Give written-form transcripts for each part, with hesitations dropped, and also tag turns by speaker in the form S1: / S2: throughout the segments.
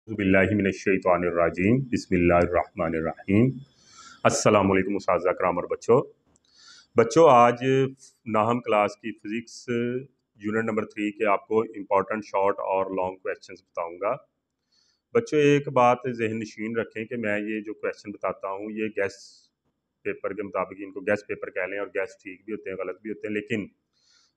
S1: बिस्मिल्लाहिमिनश्शैतानिर्रजीम बिस्मिल्लाहिर्रहमानिर्रहीम। अस्सलाम वालेकुम उस्ताज़ अकराम और बच्चों आज नाहम क्लास की फ़िज़िक्स यूनिट नंबर 3 के आपको इम्पॉर्टेंट शॉर्ट और लॉन्ग क्वेश्चंस बताऊंगा। बच्चों एक बात ज़हन नशीन रखें कि मैं ये जो क्वेश्चन बताता हूँ ये गैस पेपर के मुताबिक इनको गैस पेपर कह लें, और गैस ठीक भी होते हैं गलत भी होते हैं, लेकिन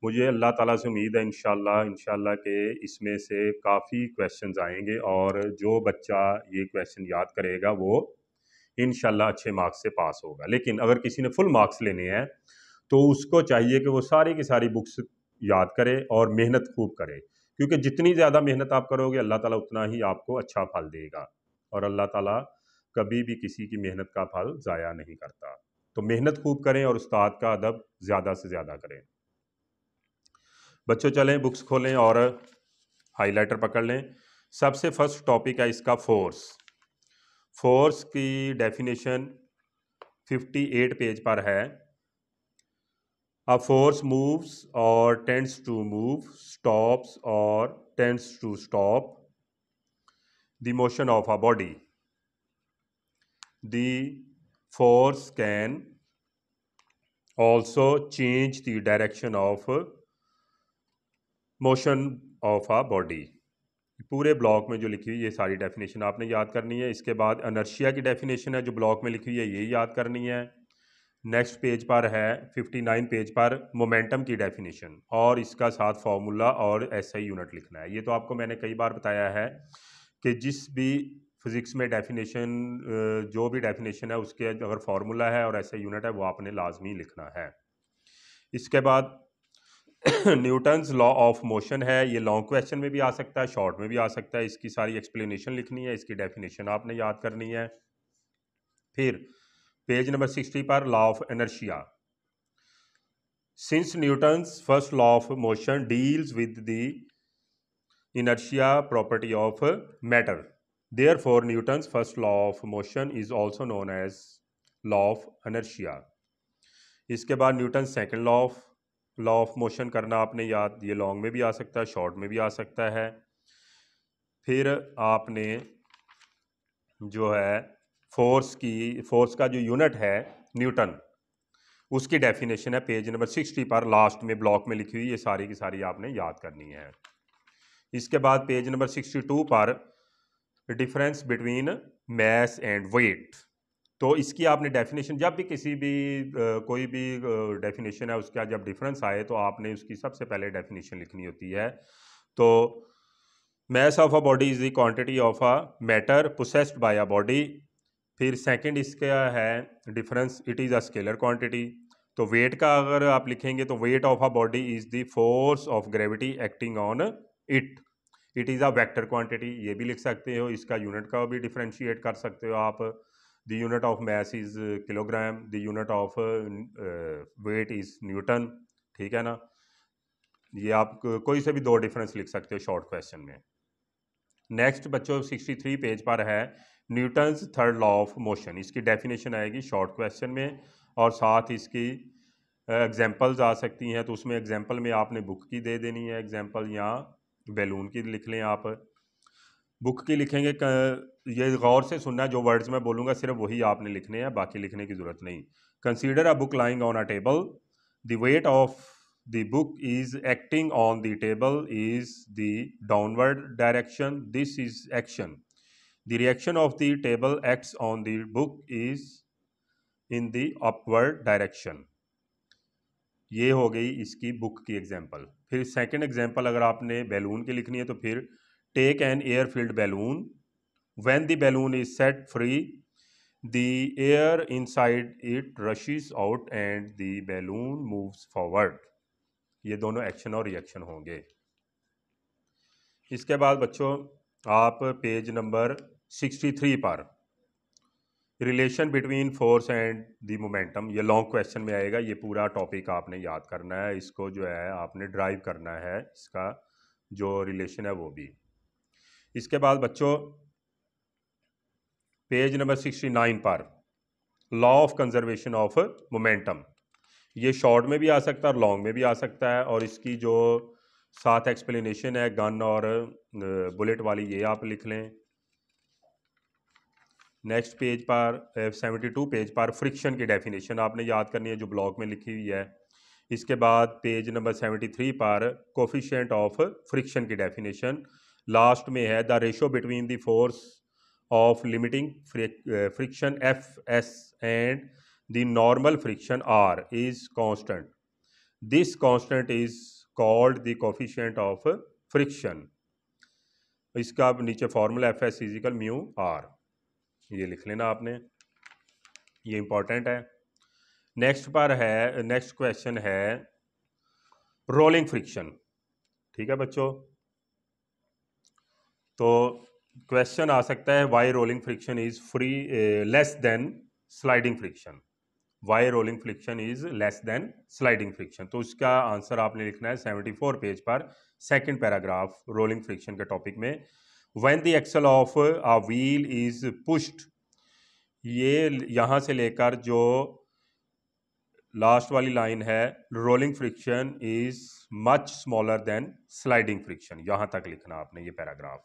S1: मुझे अल्लाह ताला से उम्मीद है इंशाल्लाह के इसमें से काफ़ी क्वेश्चंस आएंगे और जो बच्चा ये क्वेश्चन याद करेगा वो इंशाल्लाह अच्छे मार्क्स से पास होगा। लेकिन अगर किसी ने फुल मार्क्स लेने हैं तो उसको चाहिए कि वो सारी की सारी बुक्स याद करे और मेहनत खूब करे, क्योंकि जितनी ज़्यादा मेहनत आप करोगे अल्लाह ताला उतना ही आपको अच्छा फल देगा, और अल्लाह ताला कभी भी किसी की मेहनत का फल ज़ाया नहीं करता। तो मेहनत खूब करें और उस्ताद का अदब ज़्यादा से ज़्यादा करें। बच्चों चलें बुक्स खोलें और हाइलाइटर पकड़ लें। सबसे फर्स्ट टॉपिक है इसका फोर्स। फोर्स की डेफिनेशन 58 पेज पर है। अ फोर्स मूव्स और टेंड्स टू मूव, स्टॉप्स और tends to stop the motion of a body. The force can also change the direction of motion of a body. पूरे block में जो लिखी हुई ये सारी डेफिनेशन आपने याद करनी है। इसके बाद अनर्शिया की डेफिनेशन है जो ब्लॉक में लिखी हुई है, ये याद करनी है। नेक्स्ट पेज पर है 59 पेज पर मोमेंटम की डेफिनेशन, और इसका साथ फार्मूला और एसआई यूनिट लिखना है। ये तो आपको मैंने कई बार बताया है कि जिस भी फिज़िक्स में डेफिनेशन जो भी डेफिनेशन है उसके अगर फार्मूला है और एसआई यूनिट है वो आपने लाजमी लिखना है। इसके बाद न्यूटन्स लॉ ऑफ मोशन है, ये लॉन्ग क्वेश्चन में भी आ सकता है, शॉर्ट में भी आ सकता है। इसकी सारी एक्सप्लेनेशन लिखनी है, इसकी डेफिनेशन आपने याद करनी है। फिर पेज नंबर 60 पर law of inertia. Since Newton's first law of motion deals with the inertia property of matter, therefore Newton's first law of motion is also known as law of inertia. इसके बाद Newton second law of motion करना आपने याद, ये long में भी आ सकता है, शॉर्ट में भी आ सकता है। फिर आपने जो है फोर्स का जो यूनिट है न्यूटन, उसकी डेफिनेशन है पेज नंबर 60 पर लास्ट में ब्लॉक में लिखी हुई, ये सारी की सारी आपने याद करनी है। इसके बाद पेज नंबर 62 पर difference between mass and weight, तो इसकी आपने डेफिनेशन जब भी किसी भी कोई भी डेफिनेशन है उसका जब डिफरेंस आए तो आपने उसकी सबसे पहले डेफिनेशन लिखनी होती है। तो mass of a body is the quantity of a matter possessed bye a body. फिर सेकंड इसका है difference, it is a scalar quantity. तो वेट का अगर आप लिखेंगे तो weight of a body is the force of gravity acting on it, it is a vector quantity, ये भी लिख सकते हो। इसका यूनिट का भी डिफ्रेंशिएट कर सकते हो आप। The unit of mass is kilogram, the unit of weight is newton, ठीक है ना। ये आप कोई से भी दो डिफरेंस लिख सकते हो शॉर्ट क्वेश्चन में। नेक्स्ट बच्चों 63 पेज पर है Newton's third law of motion, इसकी डेफिनेशन आएगी शॉर्ट क्वेश्चन में, और साथ इसकी एग्जांपल्स आ सकती हैं। तो उसमें एग्जांपल में आपने बुक की दे देनी है एग्जांपल, या बैलून की लिख लें आप। बुक की लिखेंगे ये गौर से सुनना, जो वर्ड्स मैं बोलूँगा सिर्फ वही आपने लिखने हैं, बाकी लिखने की ज़रूरत नहीं। Consider a book lying on a table, the weight of the book is acting on the table is the downward direction, this is action. The reaction of the table acts on the book is in the upward direction. ये हो गई इसकी book की example. फिर second example अगर आपने balloon की लिखनी है तो फिर take an air filled balloon, when the balloon is set free the air inside it rushes out and the balloon moves forward. ये दोनों एक्शन और रिएक्शन होंगे। इसके बाद बच्चों आप पेज नंबर 63 पर relation between force and the momentum, ये लॉन्ग क्वेश्चन में आएगा। ये पूरा टॉपिक आपने याद करना है, इसको जो है आपने ड्राइव करना है, इसका जो रिलेशन है वो भी। इसके बाद बच्चों पेज नंबर 69 पर law of conservation of momentum, ये शॉर्ट में भी आ सकता है और लॉन्ग में भी आ सकता है, और इसकी जो साथ एक्सप्लेनेशन है गन और बुलेट वाली, ये आप लिख लें। नेक्स्ट पेज पर 72 पेज पर फ्रिक्शन की डेफिनेशन आपने याद करनी है जो ब्लॉक में लिखी हुई है। इसके बाद पेज नंबर 73 पर कोफिशिएंट ऑफ फ्रिक्शन की डेफिनेशन लास्ट में है। The ratio between the force of limiting friction F S and the normal friction R is constant. This constant is called the coefficient of friction. इसका नीचे formula F S is equal mu R, ये लिख लेना आपने, ये important है। Next पर है, नेक्स्ट क्वेश्चन है रोलिंग फ्रिक्शन। ठीक है बच्चों, तो क्वेश्चन आ सकता है why rolling friction is free less than sliding friction. Why rolling friction is less than sliding friction, तो उसका आंसर आपने लिखना है 74 पेज पर सेकंड पैराग्राफ रोलिंग फ्रिक्शन के टॉपिक में। When the axle of a wheel is pushed, ये यहाँ से लेकर जो लास्ट वाली लाइन है, rolling friction is much smaller than sliding friction, यहाँ तक लिखना आपने ये पैराग्राफ।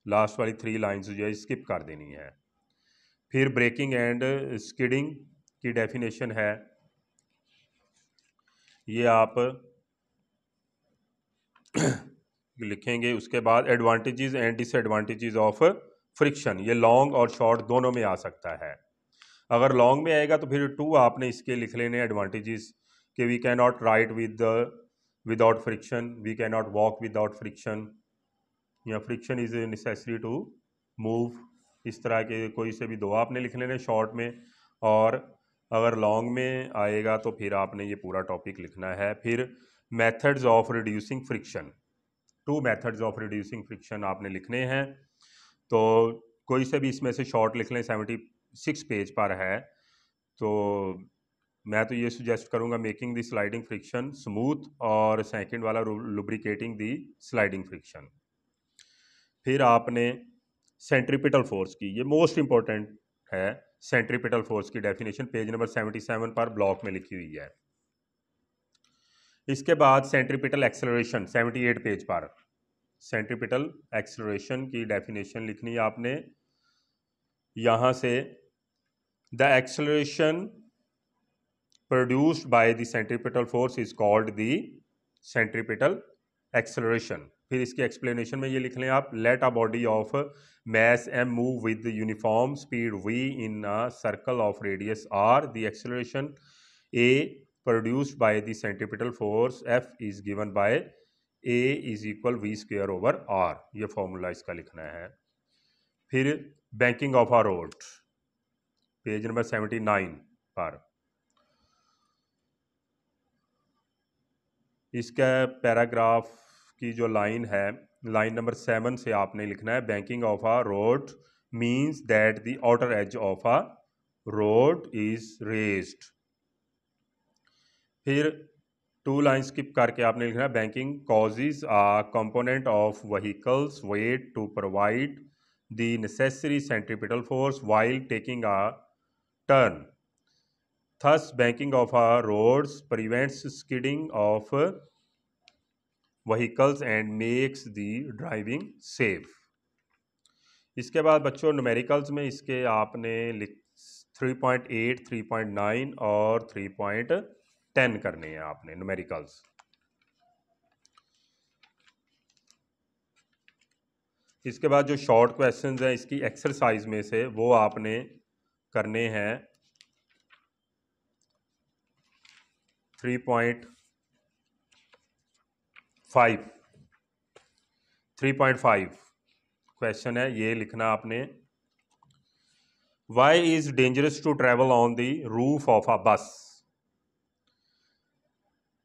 S1: लास्ट वाली 3 लाइन्स जो है स्किप कर देनी है। फिर ब्रेकिंग एंड स्किडिंग की डेफिनेशन है, ये आप लिखेंगे। उसके बाद advantages and disadvantages of friction, ये लॉन्ग और शॉर्ट दोनों में आ सकता है। अगर लॉन्ग में आएगा तो फिर 2 आपने इसके लिख लेने एडवांटेजेस कि we can not ride without friction, we can not walk without friction, या friction is necessary to move. इस तरह के कोई से भी 2 आपने लिख लेने शॉर्ट में। और अगर लॉन्ग में आएगा तो फिर आपने ये पूरा टॉपिक लिखना है। फिर methods of reducing friction, 2 methods of reducing friction आपने लिखने हैं। तो कोई से भी इसमें से शॉर्ट लिख लें, 76 पेज पर है। तो मैं तो ये सुजेस्ट करूँगा making the sliding friction smooth, और सेकंड वाला लुब्रिकेटिंग द स्लाइडिंग फ्रिक्शन। फिर आपने सेंट्रीपिटल फोर्स की, ये मोस्ट इंपॉर्टेंट है, सेंट्रीपिटल फोर्स की डेफिनेशन पेज नंबर 77 पर ब्लॉक में लिखी हुई है। इसके बाद सेंट्रीपिटल एक्सेलरेशन 78 पेज पर, सेंट्रीपिटल एक्सेलरेशन की डेफिनेशन लिखनी है आपने। यहाँ से the acceleration produced by the centripetal force is called the centripetal acceleration. फिर इसकी एक्सप्लेनेशन में ये लिख लें आप, let a body of mass m move with the uniform speed v in a circle of radius r, the acceleration a produced by the centripetal force f is given by a is equal v square over r, ये formula इसका लिखना है। फिर banking of a road page number 79 पर, इसका paragraph की जो line है, लाइन नंबर 7 से आपने लिखना है, banking of a road means that the outer edge of a road is raised. फिर 2 लाइन स्किप करके आपने लिखना है, banking causes a component of vehicle's weight to provide the necessary centripetal force while taking a turn, thus banking of our roads prevents skidding of vehicles and makes the driving safe। इसके बाद बच्चों numericals में इसके आपने 3.8, 3.9 और 3.10 करने हैं आपने न्यूमेरिकल्स। इसके बाद जो शॉर्ट क्वेश्चंस हैं इसकी एक्सरसाइज में से वो आपने करने हैं 3.5 क्वेश्चन है, ये लिखना आपने, why is dangerous to travel on the roof of a bus.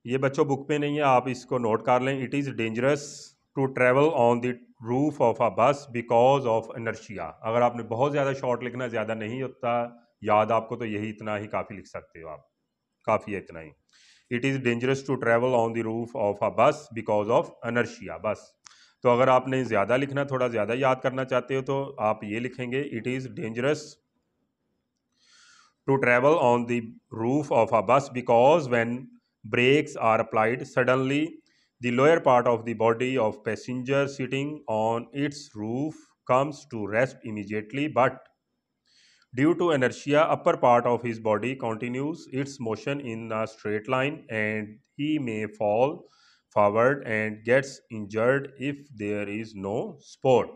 S1: ये बच्चों बुक में नहीं है, आप इसको नोट कर लें। It is dangerous to travel on the roof of a bus because of inertia. अगर आपने बहुत ज़्यादा शॉर्ट लिखना, ज़्यादा नहीं होता याद आपको, तो यही इतना ही काफ़ी लिख सकते हो आप, काफ़ी है इतना ही। It is dangerous to travel on the roof of a bus because of inertia, बस। तो अगर आपने ज़्यादा लिखना, थोड़ा ज़्यादा याद करना चाहते हो तो आप ये लिखेंगे, it is dangerous to travel on the roof of a bus because when brakes are applied suddenly the lower part of the body of passenger sitting on its roof comes to rest immediately, but Due to inertia, upper part of his body continues its motion in a straight line and he may fall forward and gets injured if there is no support.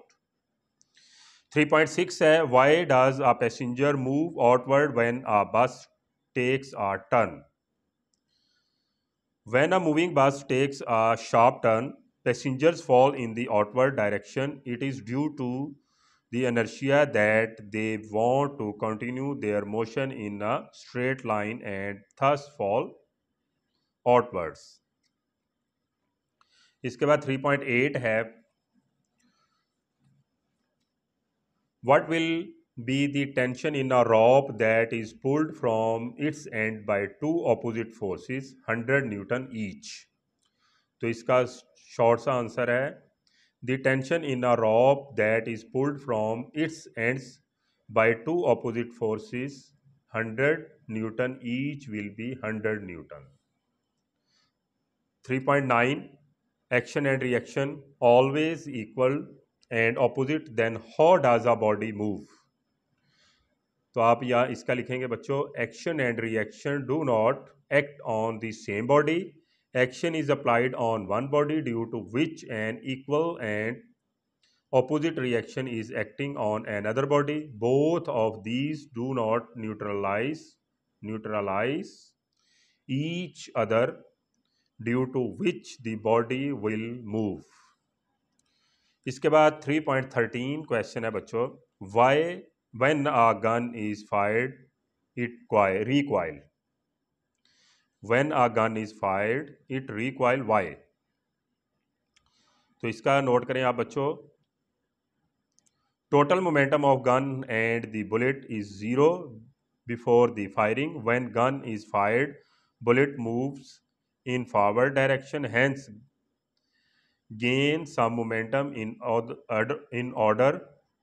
S1: 3.6 है, why does a passenger move outward when a bus takes a turn? When a moving bus takes a sharp turn, passengers fall in the outward direction. It is due to the inertia that they want to continue their motion in a straight line and thus fall outwards. इसके बाद 3.8 है, what will be the tension in a rope that is pulled from its end by two opposite forces 100 Newton each? तो इसका short सा answer है, the tension in a rope that is pulled from its ends by two opposite forces 100 Newton each will be 100 Newton. 3.9 action and reaction always equal and opposite, then how does a body move? तो आप यहाँ इसका लिखेंगे बच्चों, action and reaction do not act on the same body. Action is applied on one body due to which an equal and opposite reaction is acting on another body. Both of these do not neutralize each other, due to which the body will move. इसके बाद 3.13 question है बच्चों, why when a gun is fired it recoil? When a gun is fired it recoil, why? तो इसका note करें आप बच्चों, total momentum of gun and the bullet is 0 before the firing. When gun is fired, bullet moves in forward direction, hence gain some momentum in order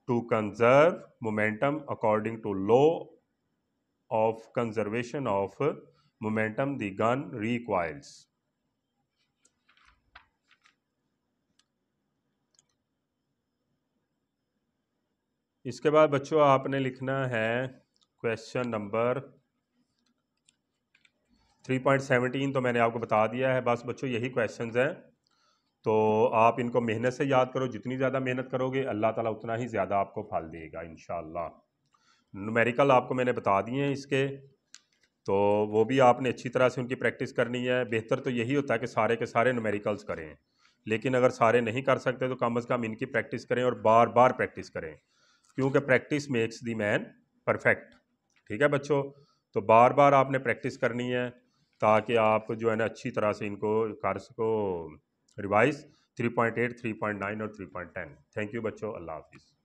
S1: to conserve momentum. According to law of conservation of momentum, the gun recoils. इसके बाद बच्चों आपने लिखना है question number 3.17, तो मैंने आपको बता दिया है। बस बच्चों यही क्वेश्चंस हैं, तो आप इनको मेहनत से याद करो। जितनी ज़्यादा मेहनत करोगे अल्लाह ताला उतना ही ज़्यादा आपको फल देगा इंशाअल्लाह। न्यूमेरिकल आपको मैंने बता दिए हैं इसके, तो वो भी आपने अच्छी तरह से उनकी प्रैक्टिस करनी है। बेहतर तो यही होता है कि सारे के सारे न्यूमेरिकल्स करें, लेकिन अगर सारे नहीं कर सकते तो कम अज़ कम इनकी प्रैक्टिस करें और बार बार प्रैक्टिस करें, क्योंकि practice makes the man perfect. ठीक है बच्चों, तो बार बार आपने प्रैक्टिस करनी है ताकि आप जो है ना अच्छी तरह से इनको कर सको रिवाइज। 3.8, 3.9 और 3.10। थैंक यू बच्चों, अल्लाह हाफिज़।